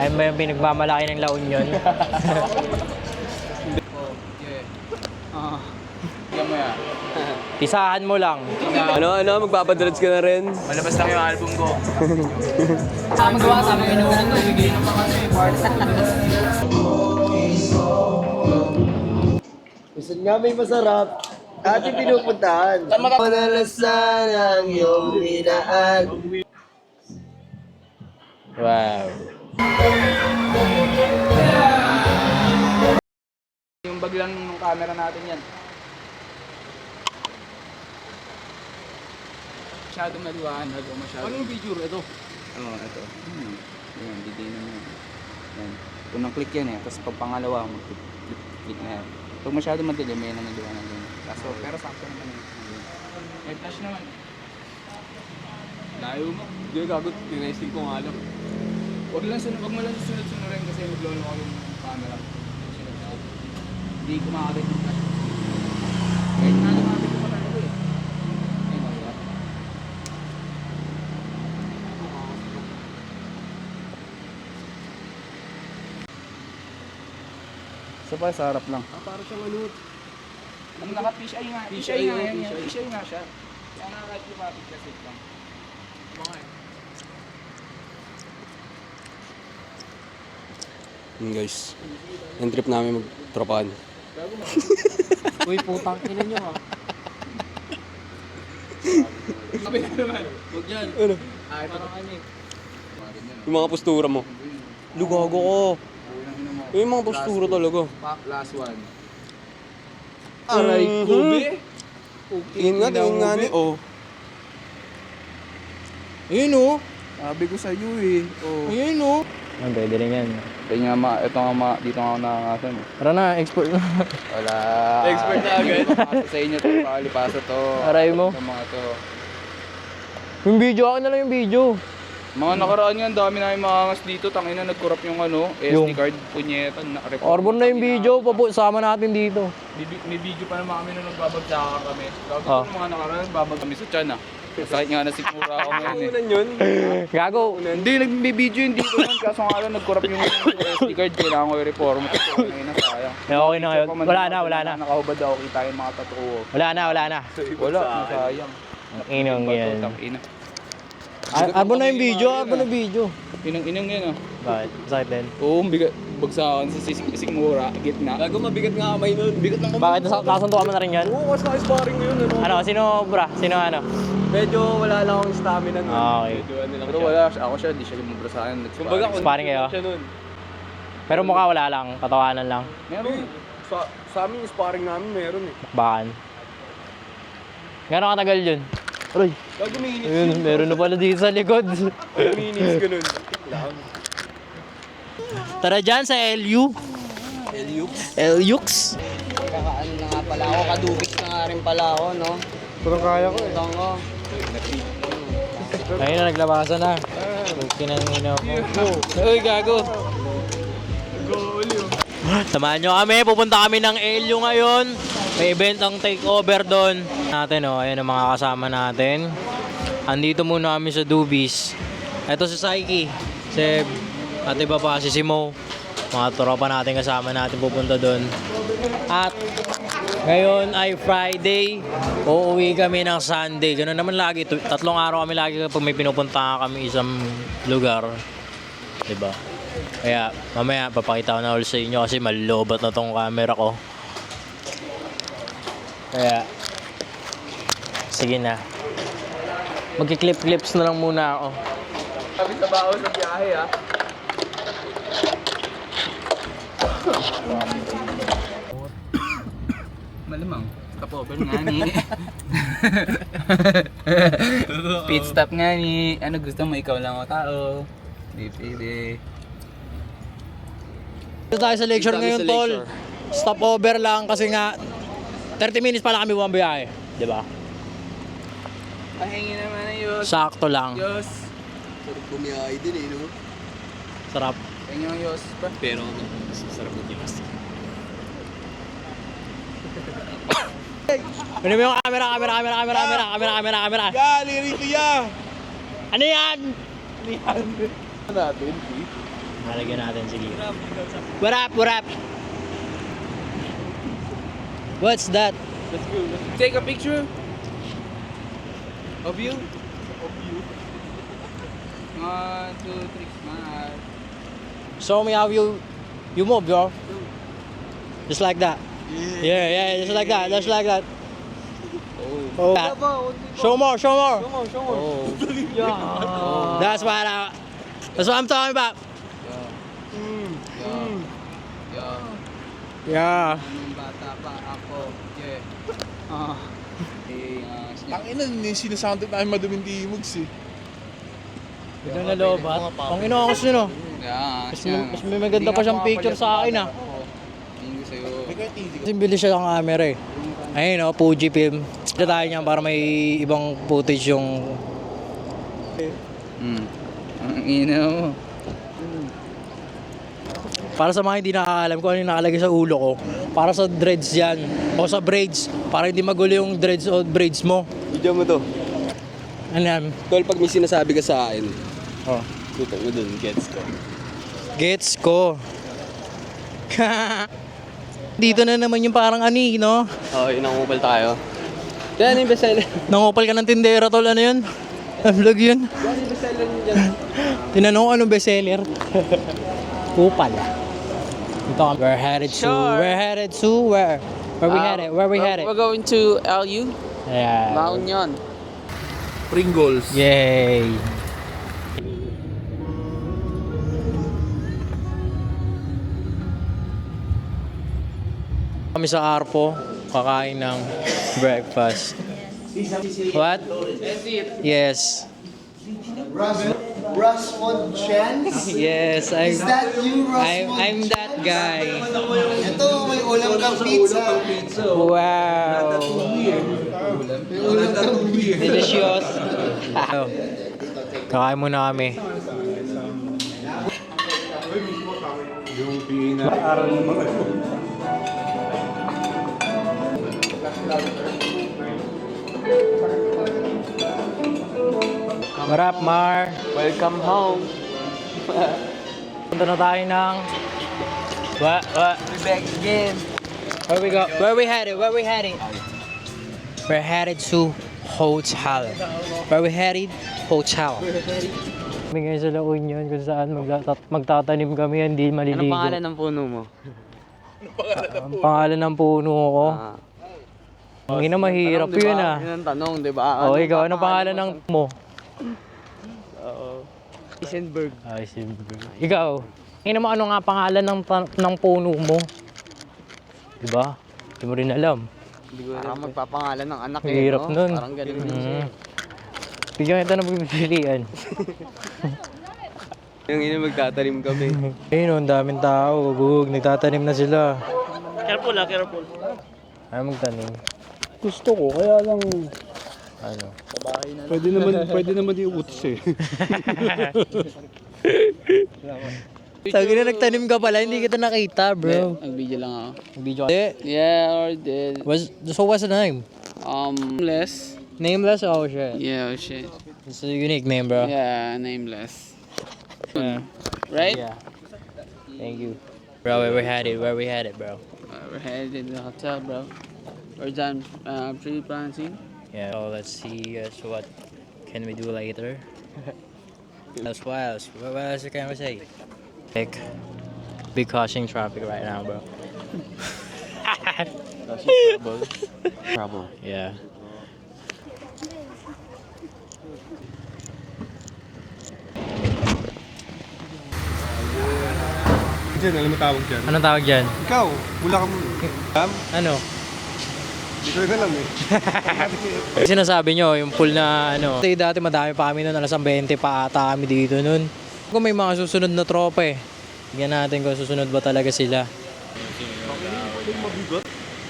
Ay mo yung pinagmamalaki ng La Union. Yan mo yan. Pisahan mo lang. Ano, magpapadrods ka na rin? Malabas lang yung album ko. Sama gawa sa amin inuunan ko. Giginom pa kasi part. Minsan nga may masarap. Ating pinupuntahan. Manalasan ang iyong hinaan. Wow. Yung bag lang ng camera natin yan. Masyadong maliwanag o masyadong... Anong video ito? Oo, ito. Yan, didinan mo. Yan. Unang click yan eh. Tapos pag pangalawa, mag-click na yan. Pag masyadong madilim, yan ang naliwanag yun. Pero sakto naman yun. May flash naman. Layo mo. Hindi gagot. Tinesting ko nga lang. Huwag mo lang sunod-sunod kasi maglolo ko yung camera. Hindi kumakabit yung flash. Kahit nga lumapit ko pa talaga eh. Ayun o, diba? Isa pa, sa harap lang. Para siyang ano. Ang naka-fish eye nga. Fish eye nga yan. Fish eye nga siya. Kaya nga kahit lumapit kasi lang. Guys, yung trip namin magtropahan. Uy, putang ina nyo ah. Sabi na naman. Huwag yan. Ano? Ay, parang ano eh. Yung mga postura mo. Lugago ko. Yung mga postura talaga. Last one. Aray ko, be. Ingat nga ni. Oh. Ayun oh. Sabi ko sa'yo eh. Oh. Ayun oh. Ang pwede rin yan. Kaya nga ito nga dito nga ako nakakasan eh. Tara na, export na. Wala. Expert na agad. Papasa sa inyo to, pakalipaso to. Aray mo. Sa mga to. Yung video, akin na lang yung video. Mga nakaraan nga, ang dami namin makangas dito. Tangina, nag-corrupt yung ano, SD Yung- card, punyeta, na-report. Orbon na yung video, sama natin dito. May video pa naman kami nung nagbabagsakan kami. Sabi Oh. ko mga nakaraan, babag kami sa tiyan ah. Sakit nga na sikmura ako ngayon eh. Unan yun. Gago. Hindi, may video yun dito nun. Kaso nga lang, nag-corrupt yung SD card. Kailangan ko i-reform. Ito, ngayon na sayang. Okay na ngayon. Wala na. Nakahubad ako, kita yung mga tatuo. Wala na. Wala, nasayang. Ang inong yan. Ina. Arbon na yung video, Inang yan ah. Bakit? Sakit din. Oo, bigat. Bagsakan sa sikmura, gitna. Gago mabigat nga kamay nun. Bigat ng kamay. Bakit? Kasundukan mo na rin yan? Oo, kasi sparring mo yun. Ano? Sino, bra? Sino ano? Medyo wala lang akong stamina nun. Okay. Medyo ano lang Pero siya. wala, ako siya, di siya lumubra sa akin. Kumbaga, Sparring kayo? siya nun. Pero mukha wala lang, katawanan lang. Meron. Sa amin, yung sparring namin meron eh. Bakan. Gano'ng katagal yun? Aray. Gago minutes Ayun, meron na pala dito sa likod. minutes ka nun. Lang. Tara dyan sa LU. LUX. Kakaano na nga pala ako. Kadubik na nga rin pala ako, no? Parang kaya ko eh. Ito ko. Ayun na, naglabasan na. Kinangina ko. Uy, gago. Samahan nyo kami, pupunta kami ng LU ngayon. May event ang takeover doon. Natin ayun ang mga kasama natin. Andito muna kami sa Dubis. Ito si Saiki, si at iba pa si Simo. Mga tropa natin kasama natin pupunta doon. At ngayon ay Friday, uuwi kami ng Sunday. Ganun naman lagi, 3 araw kami lagi kapag may pinupunta kami isang lugar. Diba? Kaya mamaya papakita ko na ulit sa inyo kasi malobat na tong camera ko. Kaya sige na. Magki-clips na lang muna ako. Sabi sa baho sa biyahe ah. Malamang. Stop over nga ni. Pit stop nga ni. Ano gusto mo? Ikaw lang o tao. Di pwede. Dito tayo sa lecture ngayon, tol. Stop over lang kasi nga 30 minutes pala kami buwang biyahe. Diba? Pahingi naman na yun. Sakto lang. Yos. Sarap bumiyahe din eh, no? Sarap. Pahingi yung yos pa. Pero, sarap bumiyahe. Ano mo yung camera? Ya, lirik ko ya! Ano yan? Natin, Nalagyan natin, sige. What up, what up? What's that? Take a picture of you. 1, 2, 3, smile. Show me how you move, bro. Just like that. Yeah, just like that. Just like that. Oh. That. Show more, show more. Oh. That's what I'm talking about. Yeah. Nung bata pa ako. Tangina, sinasounded namin maduming timugs eh. Ito na lobat. Ang inakas nyo, no? Mas may maganda pa siyang picture sa akin, ah. Tingin ko sa'yo. Kasi bilis siya ng camera, eh. Ayun, no? Fujifilm. Ito tayo niyan para may ibang footage yung... Ang ina mo. Para sa mga hindi nakakalam kung ano yung nakalagay sa ulo ko, para sa dreads yan, o sa braids, para hindi magulo yung dreads o braids mo. Video mo to. Ano yan? Tol, pag may sinasabi ka sa akin, Oh. tutok mo dun, gets ko. Gets ko. Dito na naman yung parang ani, no? Oo, inangupal tayo. Kaya ano yung bestseller? Nangopal ka ng tindera, tol. Ano yun? Vlog yun? Ano yung bestseller niyo dyan? Tinanong ko anong bestseller. Kupal. Ito, we're headed to, where we headed? Where we headed? We're going to LU. Yeah. La Union. Pringles. Yay! Kami sa Arpo, kakain ng breakfast. What? Yes. Rasmond Chance? Yes, Is that you, I'm that guy. Ito, may ulam kang pizza. Wow. May ulam kang beer. Delicious. Kakain muna kami. What up, Mar? Welcome home. Punta na tayo ng... What? We're back again. Where we go? Where we headed? Where we headed? We're headed to hotel. Where we headed? Hotel. Kami ngayon sa La Union kung saan magtatanim kami, hindi maliligo. Anong pangalan ng puno mo? Ang pangalan ng puno ko? Ang ina, mahirap yun, ah. Yun ang tanong, di ba? O, ikaw, anong pangalan ng mo? Isenberg. Ikaw, ina mo, ano nga pangalan ng puno mo? Diba? Hindi mo rin alam. Parang magpapangalan ng anak eh. Hirap no? nun. Parang ganun din siya. Bigyan kita na pagpipilian. Yung ina magtatanim kami. Ayun, ang daming tao. Gugug, nagtatanim na sila. Careful ah, careful. Ayaw magtanim. Gusto ko, kaya lang Ano? pwede naman iutos eh. Sabi na nagtanim ka pala, hindi kita nakita, bro. Nag-video lang ako. Video ka. Yeah, or did. So what's the name? Nameless. Nameless? Oh shit. Yeah, oh shit. It's a unique name, bro. Yeah, nameless. Yeah. Right? Yeah. Thank you. Bro, where we headed, bro? We're headed to the hotel, bro. We're done pre-planning. Yeah, so let's see so what can we do later. What else can we say? Like, big causing traffic right now, bro. Trouble. Yeah. Diyan, alam mo tawag dyan. Anong tawag dyan? Ikaw, wala ka muna. Ano? Hindi ko rin alam eh. Sinasabi nyo, yung pool na ano. Dati madami pa kami nun, alas 20 pa ata kami dito nun. Kung may mga susunod na tropa eh. Tignan natin kung susunod ba talaga sila.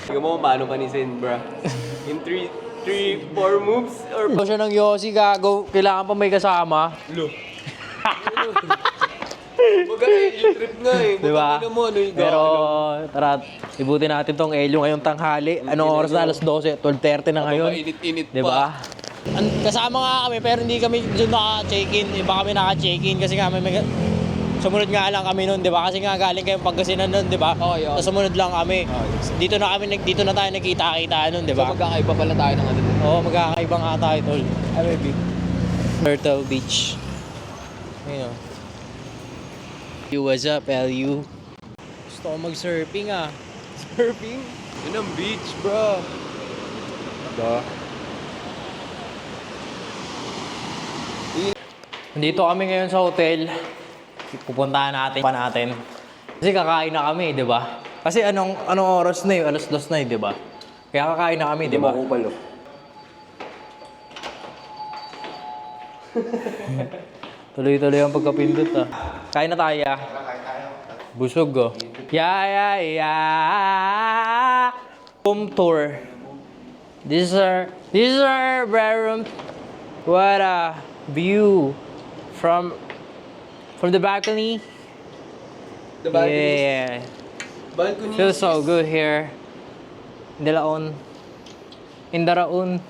Tingnan mo kung paano panisin, bro. In 3, 4 moves or... Ito siya ng Yossi, gago. Kailangan pa may kasama. Mag-Elyo trip nga eh. Diba? Magkakina mo, ano yung Pero tara, ibutin natin tong Elyo ngayong tanghali. Anong oras na? Alas 12, 12:30 na ngayon. Init-init Diba? Kasama nga kami pero hindi kami doon naka-check-in. Iba kami naka-check-in kasi nga may Sumunod nga lang kami nun, di ba? Kasi nga galing kayong Pangasinan nun, di ba? Okay, okay. So, sumunod lang kami. Dito na tayo nagkita-kita nun, di ba? magkakaiba pala tayo ng ano. Oo, magkakaiba nga tayo, tol. Ay, maybe. Turtle Beach. Ayun o. You, what's up, LU? Gusto ko mag-surfing ah. Surfing? Yun ang beach, bro. Nandito kami ngayon sa hotel. Pupuntahan natin pa natin. Kasi kakain na kami, di ba? Kasi anong oras na yun? 2:00 na yun, di ba? Kaya kakain na kami, di ba? Tuloy-tuloy ang pagkapindot ah. Kain na tayo ah. Busog oh. Yeah. Home tour. This is our bedroom. What a view from the balcony. The balcony. Yeah. Balcony. Feels so good here. In the Raon.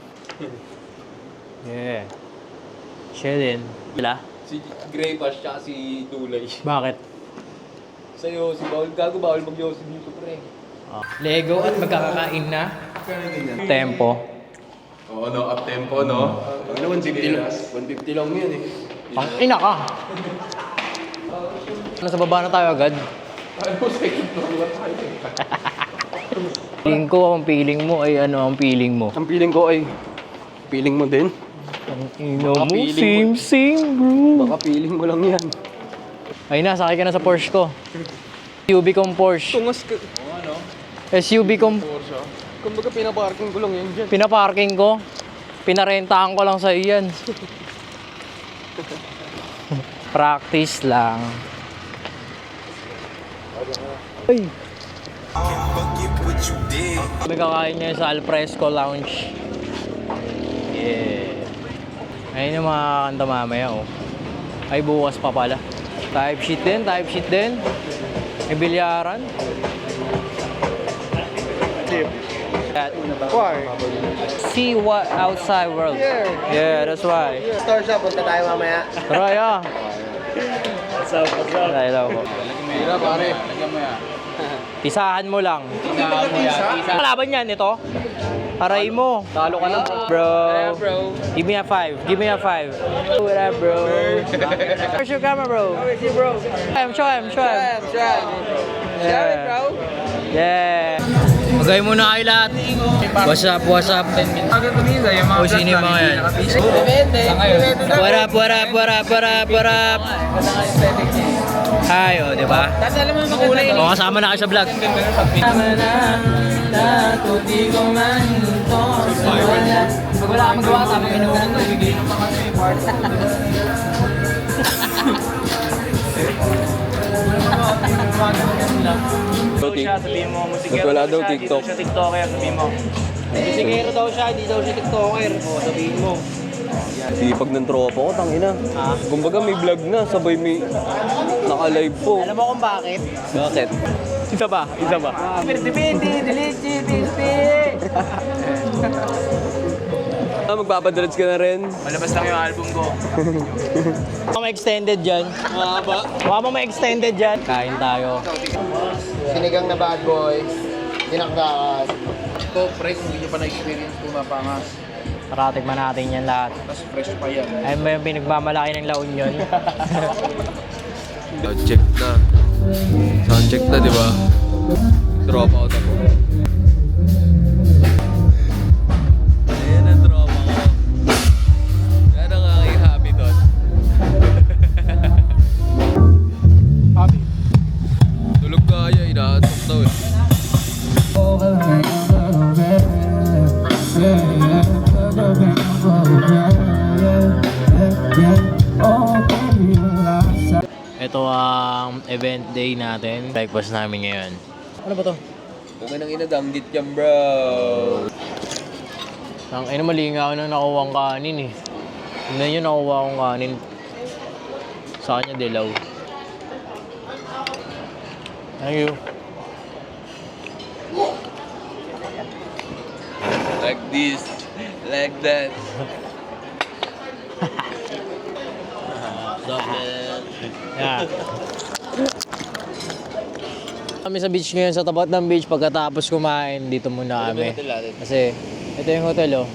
Yeah. Chillin. Wala? Si Gray Pash tsaka si Dulay. Bakit? Sa'yo, si Bawal Gago, bawal mag-yosi dito, pre. Lego at magkakakain na. Tempo. Oo, no, up tempo, no? Ano, 150 lang. 150 lang yun eh. Ang ina ka! Nasa baba na tayo agad. Ano, second floor lang tayo eh. Feeling ko, ang feeling mo ay ano ang feeling mo? Ang feeling ko ay, feeling mo din? Ang ino Baka mo, feeling same bro. Baka feeling mo lang yan. Ay na, sakay ka na sa Porsche ko. SUV kong Porsche. Tungas ka. SUV kong Kumbaga pinaparking ko lang yan dyan. pinaparking ko. Pinarentahan ko lang sa iyan. Practice lang. Ay. May kakain niya sa Alfresco Lounge. Yeah. Ayun yung mga kanta mamaya oh. Ay bukas pa pala. Type sheet din. May bilyaran. Why? See what outside world. Yeah, that's why. Store shop, punta tayo mamaya. Tara ya. What's up? Tayo daw po. Mira, pare. Lagyan mo yan. Pisahan mo lang. Kalaban yan ito. Aray mo. Talo ka na. Bro. Give me a 5. What up, bro? Where's your camera, bro? Show him. Yeah. bro. Yeah. Magay muna kayo lahat. What's up? O, sino yung mga yan? What up? Hi, o, diba? O, kasama na kayo sa vlog. Pag wala kang magawa, tama yung inuunan ko, giginom pa kasi. Ba't wala daw TikTok? Musikero daw siya, hindi daw siya TikToker. O, sabihin mo. Sipag ng tropa ko, tangina. Kumbaga may vlog na, sabay may naka-live po. Alam mo kung bakit? Bakit? Isa ba? Magpapadreads ka na rin. Malabas lang yung album ko. Baka may extended dyan. Baka mo may extended dyan. Kain tayo. Sinigang na bad boys. Dinakdakan. Ito, pre, kung hindi nyo pa na-experience pumapangas. Tara, tikman natin yan lahat. Tapos fresh pa yan. Ay ba yung pinagmamalaki ng La Union? Sound check na, di ba? Drop out ako. Ayan ang drop ako. Yan ang aking hobby doon. Tulog kaya, inaantok daw eh. Ito ang event day natin. Breakfast namin ngayon. Ano ba to? Kung nang inadanggit yan, bro. Ang ina malingaw nang nakuha ang kanin eh. Hindi nyo nakuha akong kanin. Sa kanya dilaw. Thank you. Like this, like that. Yeah. Kami sa beach ngayon, sa tapat ng beach. Pagkatapos kumain, dito muna kami. Kasi ito yung hotel, oh.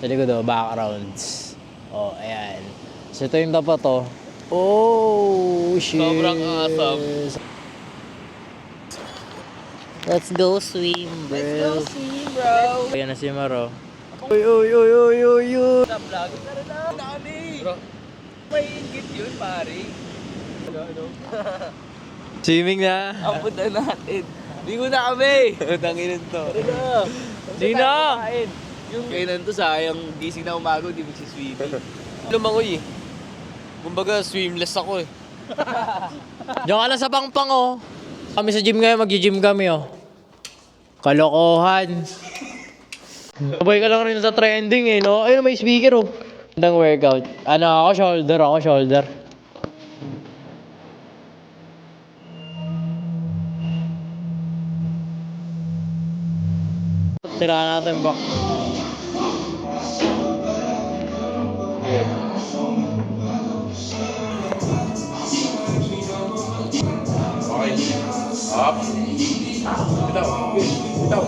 Sa likod, oh, backgrounds. Oh, ayan. So ito yung tapat, oh. Oh, shit. Sobrang awesome. Let's go swim, bro. Let's go swim, bro. Ayan na si Maro. Uy, uy, uy, uy, uy, uy. Bro, may ingit yun, pare. Swimming na. Ang punta natin. Bingo na kami. Tanginan to. Sino? Yung kainan to, sayang gising na umaga, di magsiswimming. Lumangoy eh. Kumbaga, swimless ako eh. Diyan ka lang sa pangpang, oh. Kami sa gym ngayon, mag-gym kami, oh. Kalokohan. Sabay ka lang rin sa trending, eh, no? Ayun, may speaker, oh. Magandang workout. Ano, ako shoulder. Tira natin back. Up. Bitaw. Bitaw.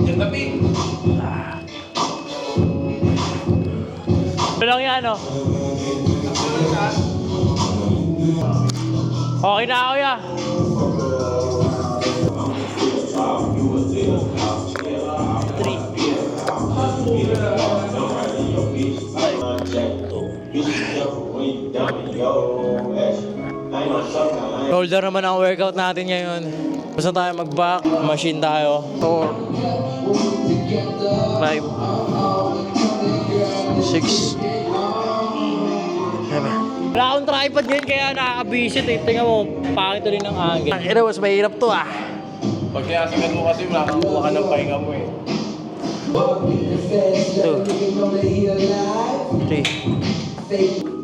Yung gabi. Ito lang yan, oh. Okay na ako, ya. Shoulder naman ang workout natin ngayon. Basta tayo mag-back, machine tayo. 4 5 6 7. Wala akong tripod ngayon kaya nakakabisit eh. Tingnan mo, pangit ulit ng angle. Ang ina, mas mahirap to ah. Pag kinasigan mo kasi, makakuha ka ng pahinga mo eh. 2 3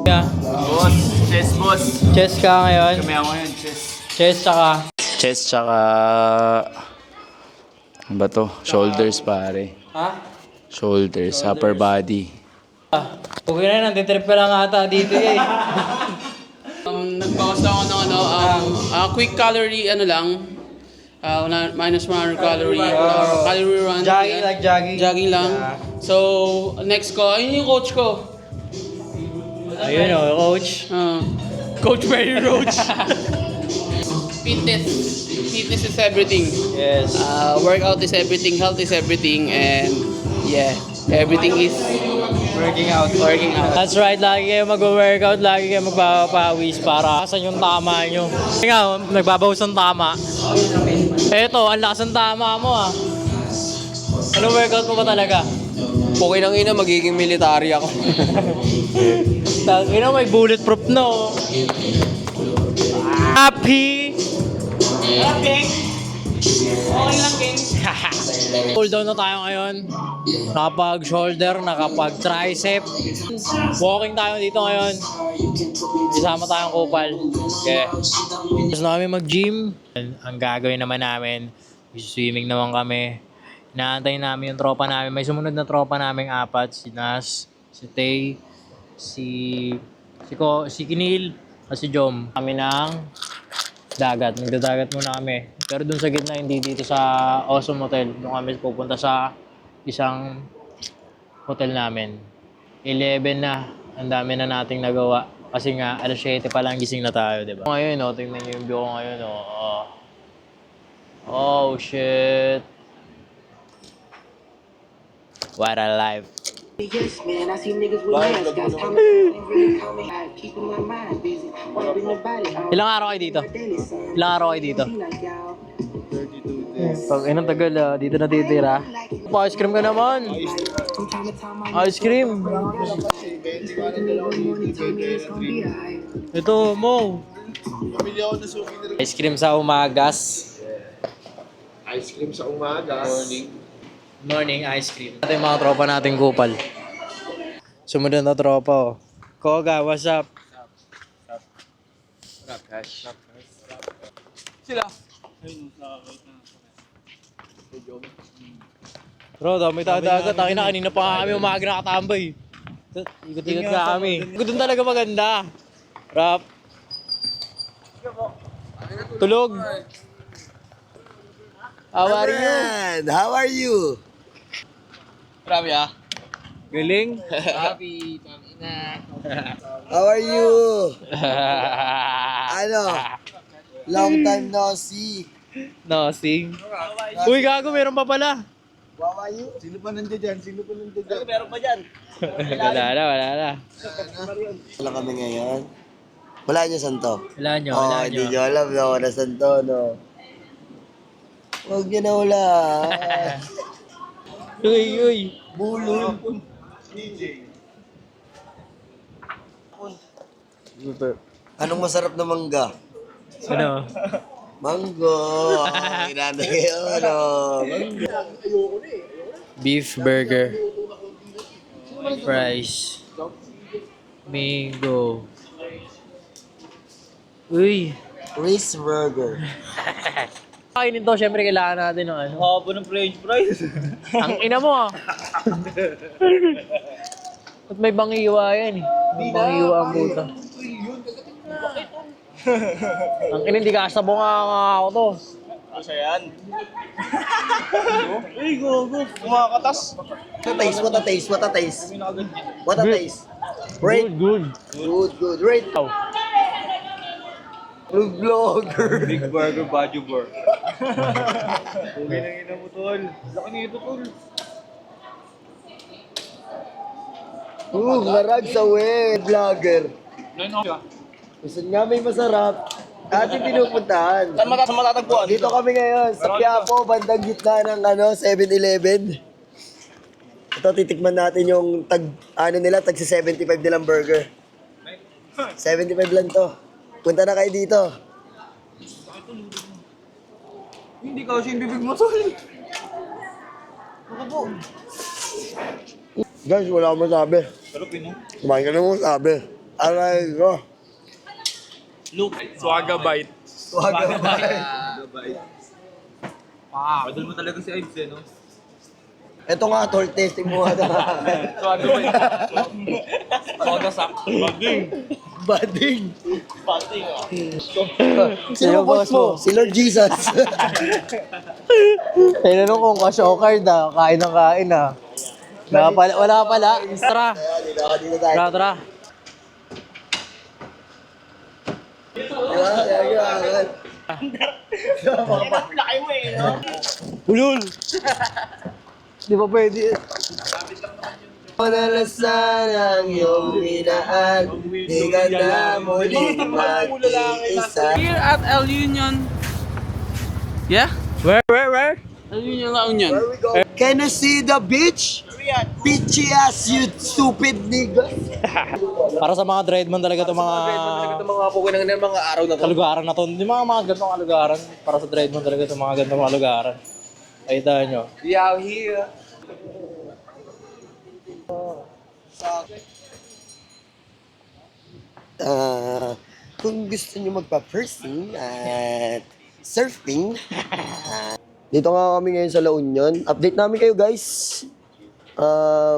Yeah. Boss, chest boss. Chest ka ngayon. Kami ako yun, chest. Chest tsaka. Chest tsaka... Ano ba to? Shoulders pare. Ha? Shoulders, upper body. Okay na, nanditrip ka lang ata dito eh. Nagbawas lang ako ng quick calorie, minus 100 calorie, calorie run. Jogging lang. So, next ko, ayun yung coach ko. Ayun o, coach. Coach Perry Roach. Fitness is everything. Yes. Workout is everything, health is everything, and yeah, everything is Working out. That's right, lagi kayo mag-workout, lagi kayo magpapawis para kasan yung tama nyo. Kasi nga, nagbabawas ng tama. Eto, ang lakas ng tama mo ah. Anong workout mo ba talaga? Okay lang ina, magiging military ako. Ina, may bulletproof na oh. Happy! okay lang, King. Pull down na tayo ngayon. Nakapag shoulder, nakapag tricep. Walking tayo dito ngayon. Isama tayong kupal. Okay. Gusto namin mag-gym. Ang gagawin naman namin, swimming naman kami. Inaantay namin yung tropa namin. May sumunod na tropa namin 4. Si Nas, si Tay, si Kinil, at si Jom. Kami ng dagat. Nagdadagat muna kami. Pero dun sa gitna, hindi dito sa Awesome Hotel. Doon kami pupunta sa isang hotel namin. 11 na. Ang dami na nating nagawa. Kasi nga, alas 7 pa lang gising na tayo, di ba? Ngayon, oh, tingnan niyo yung view ko ngayon, oh. Oh, shit. What a life. Yes, man, I see niggas with mascots coming and really coming out, keeping my mind busy. Wiping the body out. Ilang araw kayo dito? Ilang araw kayo dito? Pag inang tagal, dito na titira. Pa-ice cream ka naman. Ice cream. Ito, Mo. Ice cream sa umagas. Ice cream sa umaga. Morning ice cream. Ito yung mga tropa nating kupal. Sumunod na tropa, oh. Koga, what's up? Sila. Bro, dami tayo dagat. Akin na, kanina pa nga kami umaga nakatambay. Ikot-ikot nga kami. Doon talaga maganda. Rap. Tulog. How are you? Man, how are you? Grabe ah. Galing. Grabe, tangina. How are you? Ano? Long time no see. Nothing. Uy, gago, meron pa pala. How are you? Sino pa nandiyan dyan? Sino pa nandiyan dyan? Meron pa dyan. Wala na. Wala kami ngayon. Wala niyo santo. Wala nyo, Oh, hindi niyo alam no, na santo, no. Huwag niyo na wala. Uy. Bulol. Anong masarap na mangga? Ano? Mango. Inanda ngayon, no. Mangga. Beef burger. Fries. Mango. Uy. Chris Burger. Kainin to, syempre kailangan natin ng ano. Habo ng french fries. Ang ina mo ah. At may bangiwa yan eh. May bangiwa ang puta. Ang ina, hindi kasabong nga ako to. What a taste. What a taste. Rate. Good. Good. Rate. Blue vlogger. Big Burger, Bajo Bar. Marag sa web. Vlogger. Gusto nga may masarap. Ating pinupuntahan. Saan matatagpuan? Dito kami ngayon sa Quiapo, bandang gitna ng 7-Eleven. Ito, titikman natin yung tag 75 nilang burger. 75 lang to. Punta na kayo dito. Hindi ka kasi yung bibig mo, tol. Guys, wala akong masabi. Kumain ka na mo masabi. Aray ko. Swaga bite. Padol mo talaga si Ives, eh, no? Ito nga, tol, testing mo nga. Swaga ba yun? Swaga sak. Bading. Sino boss mo? Si Lord Jesus. Tinanong kung ka-show card ah. Kain ng kain ah. Wala pala. Tara. Dito tayo. Tara. Ulul! Di ba pwede? Panalasan ang iyong minaan. Di ka na muling mag-iisa. Here at El Union. Yeah? Where? El Union La Union. Where we go? Can you see the beach? Bitchy ass, you stupid nigga. Para sa mga dreadman talaga itong mga... Mga pupunang ng mga araw na kalugaran na to. Hindi mga gantong kalugaran. Para sa dreadman talaga itong mga gantong kalugaran. Ay, tayo nyo. We out here. Kung gusto nyo magpa-pursing at surfing, dito nga kami ngayon sa La Union. Update namin kayo, guys.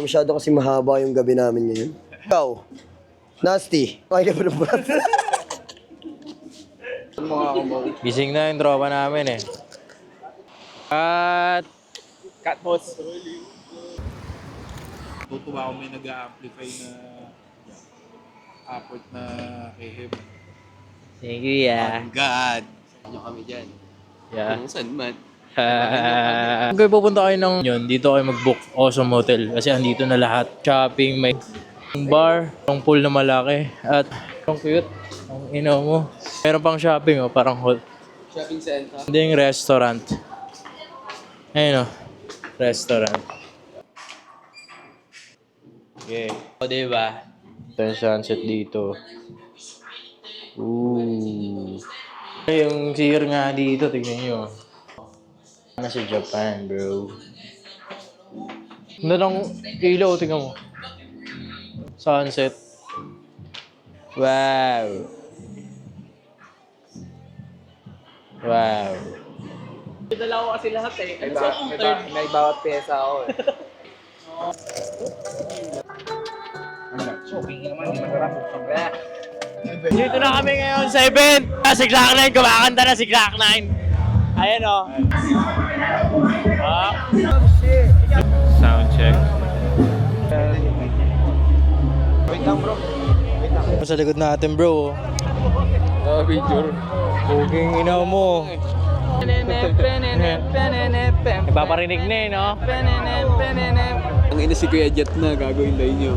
Masyado kasi mahaba yung gabi namin ngayon. Ikaw, Nasty. Okay ka ba ng brat? Gising na yung tropa namin eh. At... Cut boss. Tutuwa ako may nag-a-amplify na effort na kay him. Thank you, yeah. God. Ano kami dyan? Yeah. Kung saan man. Kung kayo pupunta kayo ng yun, dito kayo mag-book Awesome Hotel kasi andito na lahat. Shopping, may bar, yung pool na malaki, at yung cute, ang ino mo. Meron pang shopping, oh, parang hall. Shopping center. Hindi yung restaurant. Ayun, oh, restaurant. Okay. O, diba? Ito yung sunset dito. Ooh. Yung cheer nga dito, tignan nyo. Nasa Japan, bro. Ganda ng ilaw, tingnan mo. Sunset. Wow. Wow. Dalawa kasi lahat eh. Ano sa ang third? May bawat pyesa ako eh. Dito na kami ngayon sa event. Si Glock 9, kumakanta na si Glock 9. Ayan o. Sound check. Wait lang bro. Sa likod natin bro. Picture. Puging ina mo. Nagpaparinig na eh, no? Ang ina si Kuya Jet na gagawin tayo nyo.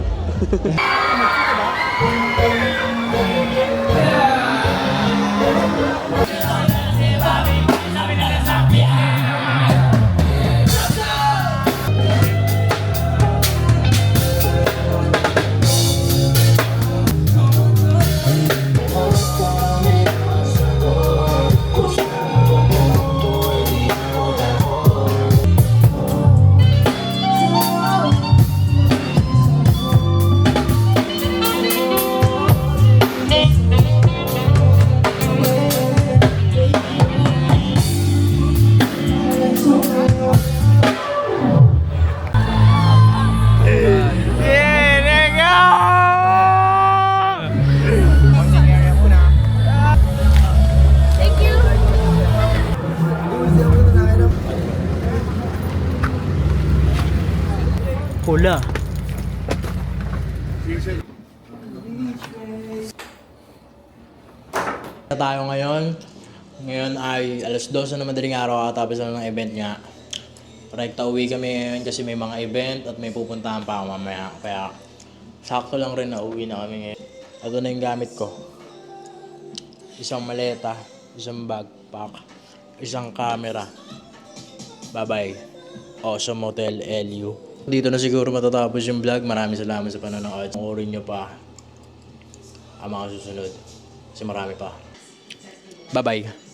Pula. Na tayo ngayon. Ngayon ay alas 12 na madaling araw katapos na ng event nga. Rekta uwi kami ngayon kasi may mga event at may pupuntahan pa ako mamaya. Kaya sakto lang rin na uwi na kami ngayon. Ito na yung gamit ko. Isang maleta, isang backpack, isang camera. Bye-bye. Awesome Hotel LU. Dito na siguro matatapos yung vlog. Maraming salamat sa panonood. Panoorin nyo pa ang mga susunod. Kasi marami pa. Bye-bye.